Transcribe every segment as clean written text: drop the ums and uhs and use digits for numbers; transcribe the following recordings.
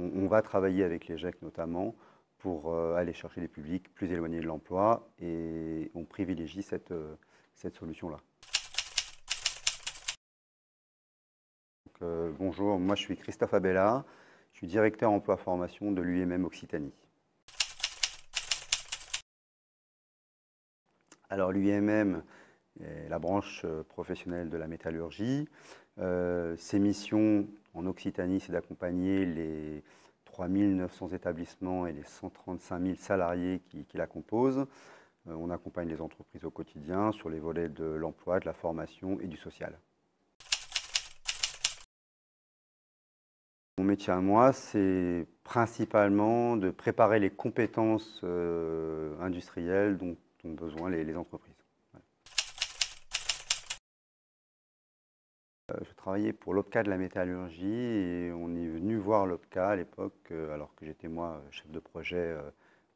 on va travailler avec les GEC notamment pour aller chercher des publics plus éloignés de l'emploi et on privilégie cette solution-là. Bonjour, moi je suis Christophe Abella, je suis directeur emploi formation de l'UMM Occitanie. Alors l'UMM est la branche professionnelle de la métallurgie. Ses missions en Occitanie, c'est d'accompagner les 3900 établissements et les 135 000 salariés qui la composent. On accompagne les entreprises au quotidien sur les volets de l'emploi, de la formation et du social. Mon métier à moi, c'est principalement de préparer les compétences industrielles dont ont besoin les entreprises. Je travaillais pour l'OPCA de la métallurgie et on est venu voir l'OPCA à l'époque, alors que j'étais moi chef de projet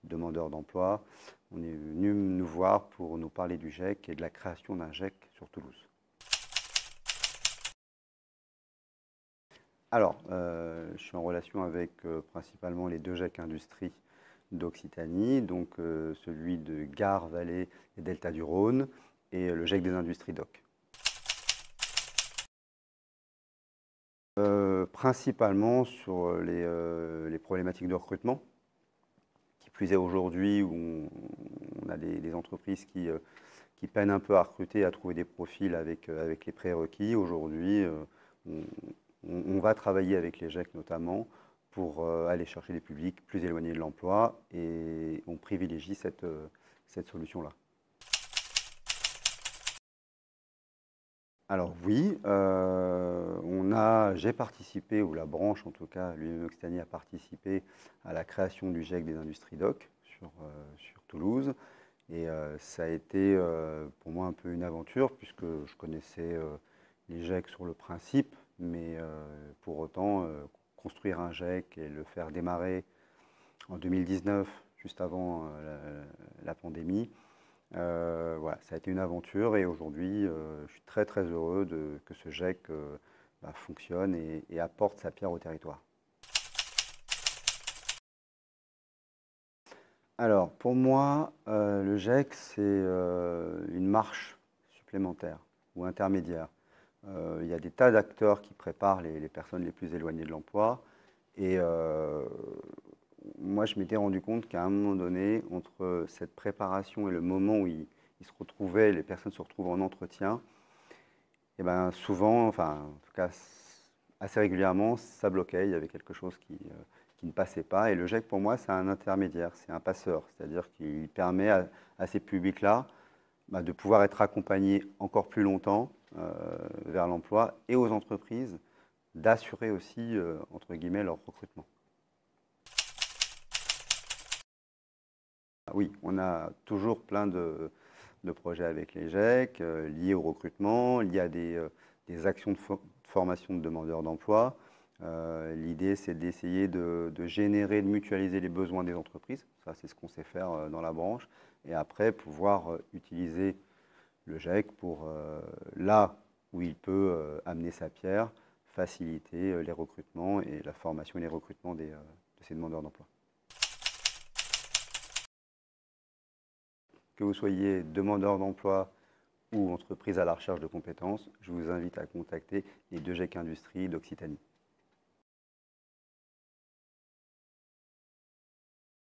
demandeur d'emploi. On est venu nous voir pour nous parler du GEC et de la création d'un GEC sur Toulouse. Alors, je suis en relation avec principalement les deux GEC industries d'Occitanie, donc celui de Gare, Valais et Delta du Rhône et le GEC des industries d'Oc. Principalement sur les problématiques de recrutement, qui plus est aujourd'hui où on a des entreprises qui peinent un peu à recruter, à trouver des profils avec les prérequis. Aujourd'hui, on va travailler avec les GEC notamment pour aller chercher des publics plus éloignés de l'emploi et on privilégie cette solution-là. Alors oui, j'ai participé, ou la branche en tout cas, l'UMM Occitanie a participé à la création du GEC des industries d'Oc sur Toulouse. Et ça a été pour moi un peu une aventure puisque je connaissais les GEC sur le principe, mais pour autant construire un GEC et le faire démarrer en 2019, juste avant la pandémie, voilà, ça a été une aventure et aujourd'hui, je suis très très heureux que ce GEC fonctionne et apporte sa pierre au territoire. Alors, pour moi, le GEC, c'est une marche supplémentaire ou intermédiaire. Il y a des tas d'acteurs qui préparent les personnes les plus éloignées de l'emploi et moi, je m'étais rendu compte qu'à un moment donné, entre cette préparation et le moment où les personnes se retrouvaient en entretien, et ben souvent, enfin, en tout cas, assez régulièrement, ça bloquait. Il y avait quelque chose qui ne passait pas. Et le GEC, pour moi, c'est un intermédiaire, c'est un passeur. C'est-à-dire qu'il permet à ces publics-là de pouvoir être accompagnés encore plus longtemps vers l'emploi et aux entreprises d'assurer aussi, entre guillemets, leur recrutement. Oui, on a toujours plein de projets avec les GEC liés au recrutement, liés à des actions de formation de demandeurs d'emploi. L'idée, c'est d'essayer de générer, de mutualiser les besoins des entreprises. Ça, c'est ce qu'on sait faire dans la branche. Et après, pouvoir utiliser le GEC pour, là où il peut amener sa pierre, faciliter les recrutements et la formation et les recrutements de ces demandeurs d'emploi. Que vous soyez demandeur d'emploi ou entreprise à la recherche de compétences, je vous invite à contacter les deux GEC Industries d'Occitanie.